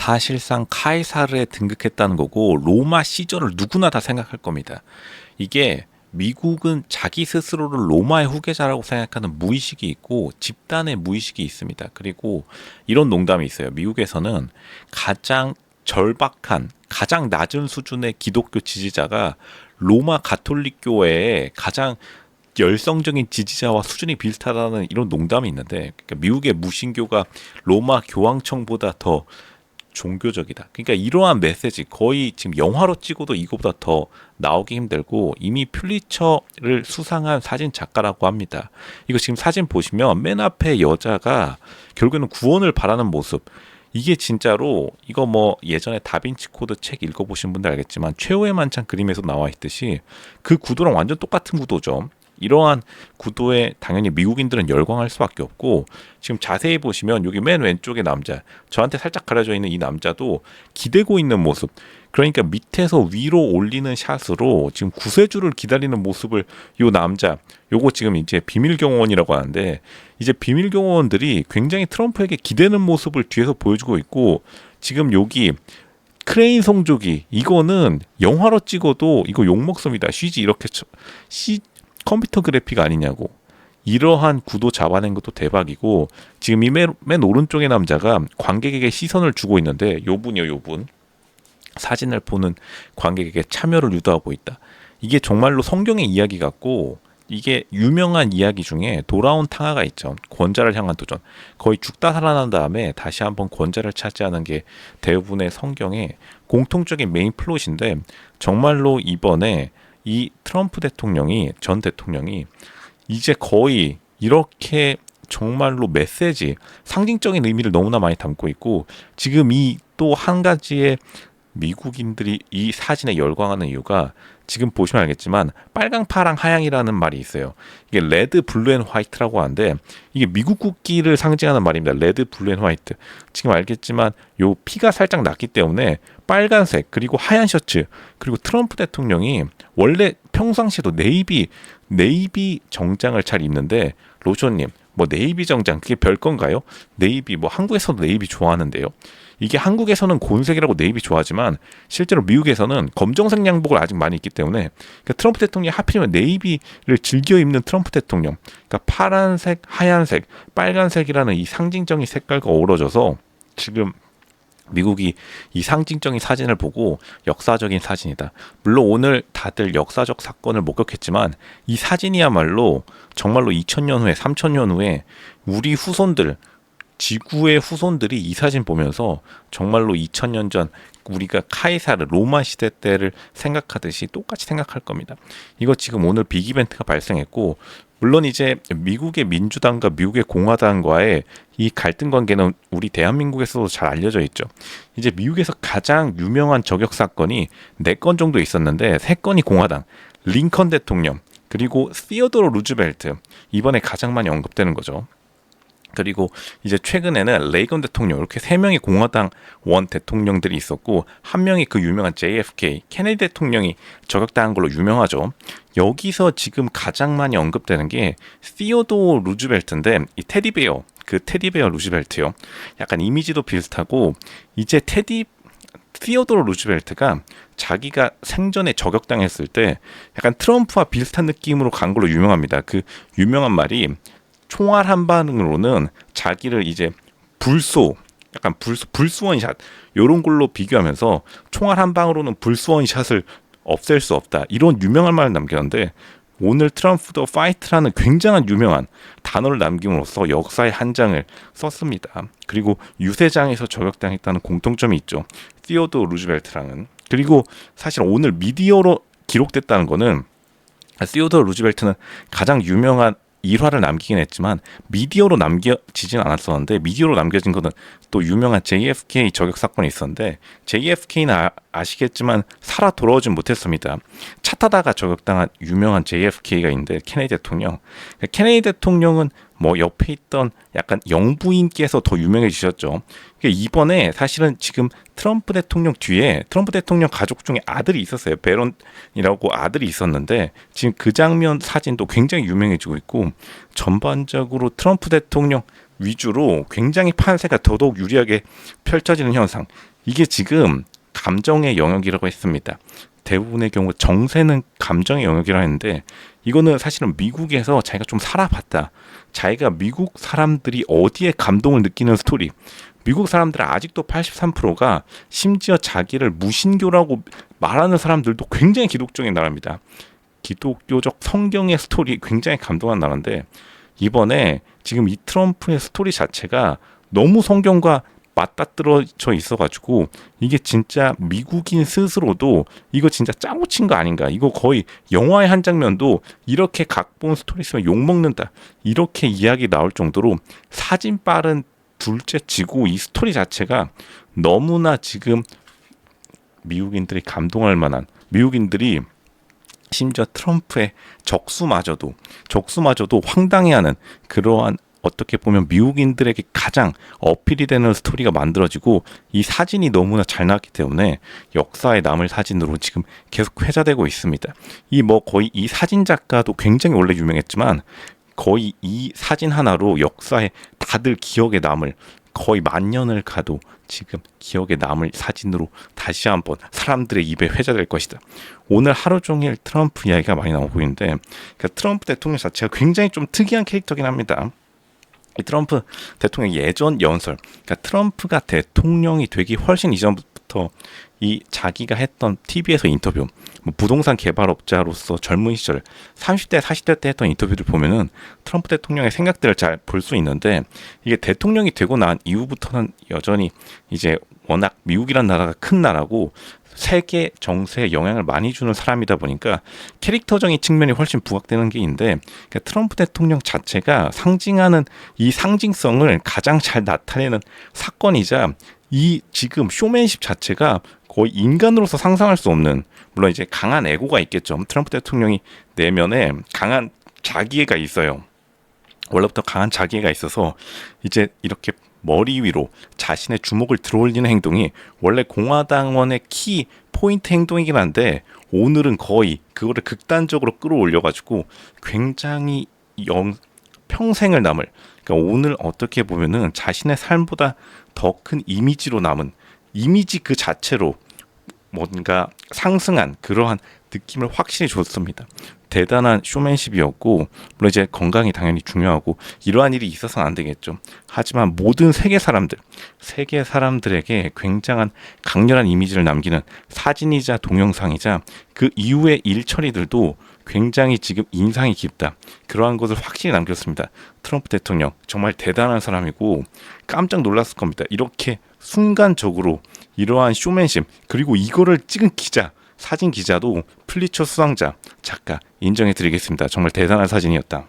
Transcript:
사실상 카이사르에 등극했다는 거고 로마 시절을 누구나 다 생각할 겁니다. 이게 미국은 자기 스스로를 로마의 후계자라고 생각하는 무의식이 있고 집단의 무의식이 있습니다. 그리고 이런 농담이 있어요. 미국에서는 가장 절박한 가장 낮은 수준의 기독교 지지자가 로마 가톨릭 교회의 가장 열성적인 지지자와 수준이 비슷하다는 이런 농담이 있는데, 그러니까 미국의 무신교가 로마 교황청보다 더 종교적이다. 그러니까 이러한 메시지 거의 지금 영화로 찍어도 이거보다 더 나오기 힘들고, 이미 퓰리처를 수상한 사진 작가라고 합니다. 이거 지금 사진 보시면 맨 앞에 여자가 결국에는 구원을 바라는 모습, 이게 진짜로 이거 뭐 예전에 다빈치 코드 책 읽어보신 분들 알겠지만 최후의 만찬 그림에서 나와 있듯이 그 구도랑 완전 똑같은 구도죠. 이러한 구도에 당연히 미국인들은 열광할 수밖에 없고, 지금 자세히 보시면 여기 맨 왼쪽에 남자, 저한테 살짝 가려져 있는 이 남자도 기대고 있는 모습, 그러니까 밑에서 위로 올리는 샷으로 지금 구세주를 기다리는 모습을 요 남자, 요거 지금 이제 비밀경호원이라고 하는데, 이제 비밀경호원들이 굉장히 트럼프에게 기대는 모습을 뒤에서 보여주고 있고, 지금 여기 크레인 성조기, 이거는 영화로 찍어도 이거 욕먹습니다. CG 이렇게 컴퓨터 그래픽 아니냐고. 이러한 구도 잡아낸 것도 대박이고, 지금 이 맨 오른쪽의 남자가 관객에게 시선을 주고 있는데, 요분이요, 요분. 사진을 보는 관객에게 참여를 유도하고 있다. 이게 정말로 성경의 이야기 같고, 이게 유명한 이야기 중에 돌아온 탕하가 있죠. 권자를 향한 도전. 거의 죽다 살아난 다음에 다시 한번 권자를 차지하는 게 대부분의 성경의 공통적인 메인 플롯인데, 정말로 이번에 이 트럼프 대통령이, 전 대통령이 이제 거의 이렇게 정말로 메시지, 상징적인 의미를 너무나 많이 담고 있고, 지금 이 또 한 가지의 미국인들이 이 사진에 열광하는 이유가, 지금 보시면 알겠지만 빨강, 파랑, 하양이라는 말이 있어요. 이게 레드, 블루 앤 화이트라고 하는데, 이게 미국 국기를 상징하는 말입니다. 레드, 블루 앤 화이트. 지금 알겠지만 요 피가 살짝 났기 때문에 빨간색, 그리고 하얀 셔츠, 그리고 트럼프 대통령이 원래 평상시에도 네이비 정장을 잘 입는데, 로션님 뭐 네이비 정장 그게 별 건가요? 네이비 뭐 한국에서도 네이비 좋아하는데요. 이게 한국에서는 곤색이라고 네이비 좋아하지만 실제로 미국에서는 검정색 양복을 아직 많이 입기 때문에, 그러니까 트럼프 대통령이 하필이면 네이비를 즐겨 입는 트럼프 대통령, 그러니까 파란색, 하얀색, 빨간색이라는 이 상징적인 색깔과 어우러져서 지금 미국이 이 상징적인 사진을 보고 역사적인 사진이다. 물론 오늘 다들 역사적 사건을 목격했지만 이 사진이야말로 정말로 2000년 후에 3000년 후에 우리 후손들, 지구의 후손들이 이 사진 보면서 정말로 2000년 전 우리가 카이사르 로마 시대 때를 생각하듯이 똑같이 생각할 겁니다. 이거 지금 오늘 빅 이벤트가 발생했고, 물론 이제 미국의 민주당과 미국의 공화당과의 이 갈등 관계는 우리 대한민국에서도 잘 알려져 있죠. 이제 미국에서 가장 유명한 저격 사건이 4건 정도 있었는데 3건이 공화당, 링컨 대통령, 그리고 시어도르 루즈벨트, 이번에 가장 많이 언급되는 거죠. 그리고 이제 최근에는 레이건 대통령, 이렇게 3명의 공화당 원 대통령들이 있었고, 한 명이 그 유명한 JFK 케네디 대통령이 저격당한 걸로 유명하죠. 여기서 지금 가장 많이 언급되는 게 시어도르 루즈벨트인데, 이 테디베어, 그 테디베어 루즈벨트요. 약간 이미지도 비슷하고, 이제 시어도르 루즈벨트가 자기가 생전에 저격당했을 때 약간 트럼프와 비슷한 느낌으로 간 걸로 유명합니다. 그 유명한 말이, 총알 한 방으로는 자기를 이제 약간 불스원샷 이런 걸로 비교하면서, 총알 한 방으로는 불스원샷을 없앨 수 없다, 이런 유명한 말을 남겼는데, 오늘 트럼프도 파이트라는 굉장한 유명한 단어를 남김으로써 역사의 한 장을 썼습니다. 그리고 유세장에서 저격당했다는 공통점이 있죠. 시어도르 루즈벨트랑은. 그리고 사실 오늘 미디어로 기록됐다는 거는, 시어도르 루즈벨트는 가장 유명한 일화를 남기긴 했지만 미디어로 남겨지진 않았었는데, 미디어로 남겨진 거는 또 유명한 JFK 저격 사건이 있었는데, JFK는 아시겠지만 살아 돌아오진 못했습니다. 차 타다가 저격당한 유명한 JFK가 있는데, 케네디 대통령. 케네디 대통령은 뭐 옆에 있던 약간 영부인께서 더 유명해지셨죠. 이번에 사실은 지금 트럼프 대통령 뒤에 트럼프 대통령 가족 중에 아들이 있었어요. 베론이라고 아들이 있었는데, 지금 그 장면 사진도 굉장히 유명해지고 있고, 전반적으로 트럼프 대통령 위주로 굉장히 판세가 더더욱 유리하게 펼쳐지는 현상. 이게 지금 감정의 영역이라고 했습니다. 대부분의 경우 정세는 감정의 영역이라 했는데 이거는 사실은 미국에서 자기가 좀 살아봤다. 자기가 미국 사람들이 어디에 감동을 느끼는 스토리. 미국 사람들은 아직도 83%가 심지어 자기를 무신교라고 말하는 사람들도 굉장히 기독적인 나라입니다. 기독교적 성경의 스토리 굉장히 감동한 나라인데 이번에 지금 이 트럼프의 스토리 자체가 너무 성경과 맞닿아떨어져 있어가지고 이게 진짜 미국인 스스로도 이거 진짜 짜고 친 거 아닌가, 이거 거의 영화의 한 장면도 이렇게 각본 스토리 쓰면 욕먹는다 이렇게 이야기 나올 정도로 사진 빠른 둘째 치고 이 스토리 자체가 너무나 지금 미국인들이 감동할 만한, 미국인들이 심지어 트럼프의 적수마저도 황당해하는 그러한, 어떻게 보면 미국인들에게 가장 어필이 되는 스토리가 만들어지고 이 사진이 너무나 잘 나왔기 때문에 역사에 남을 사진으로 지금 계속 회자되고 있습니다. 거의 이 사진 작가도 굉장히 원래 유명했지만 거의 이 사진 하나로 역사에 다들 기억에 남을, 거의 만년을 가도 지금 기억에 남을 사진으로 다시 한번 사람들의 입에 회자될 것이다. 오늘 하루 종일 트럼프 이야기가 많이 나오고 있는데, 그러니까 트럼프 대통령 자체가 굉장히 좀 특이한 캐릭터긴 합니다. 이 트럼프 대통령 예전 연설, 그러니까 트럼프가 대통령이 되기 훨씬 이전부터 이 자기가 했던 TV에서 인터뷰, 부동산 개발업자로서 젊은 시절 30대 40대 때 했던 인터뷰를 보면은 트럼프 대통령의 생각들을 잘 볼 수 있는데, 이게 대통령이 되고 난 이후부터는 여전히 이제 워낙 미국이란 나라가 큰 나라고 세계 정세에 영향을 많이 주는 사람이다 보니까 캐릭터적인 측면이 훨씬 부각되는 게 있는데, 그러니까 트럼프 대통령 자체가 상징하는 이 상징성을 가장 잘 나타내는 사건이자 이 지금 쇼맨십 자체가 거의 인간으로서 상상할 수 없는, 물론 이제 강한 에고가 있겠죠. 트럼프 대통령이 내면에 강한 자기애가 있어요. 원래부터 강한 자기애가 있어서 이제 이렇게 머리 위로 자신의 주먹을 들어올리는 행동이 원래 공화당원의 키 포인트 행동이긴 한데 오늘은 거의 그거를 극단적으로 끌어올려가지고 굉장히 평생을 남을, 그러니까 오늘 어떻게 보면은 자신의 삶보다 더 큰 이미지로 남은, 이미지 그 자체로 뭔가 상승한 그러한 느낌을 확실히 줬습니다. 대단한 쇼맨십이었고, 물론 이제 건강이 당연히 중요하고 이러한 일이 있어서는 안 되겠죠. 하지만 모든 세계 사람들에게 굉장한 강렬한 이미지를 남기는 사진이자 동영상이자 그 이후의 일처리들도 굉장히 지금 인상이 깊다, 그러한 것을 확실히 남겼습니다. 트럼프 대통령 정말 대단한 사람이고 깜짝 놀랐을 겁니다. 이렇게 순간적으로 이러한 쇼맨십, 그리고 이거를 찍은 기자, 사진 기자도 플리처 수상자 작가 인정해 드리겠습니다. 정말 대단한 사진이었다.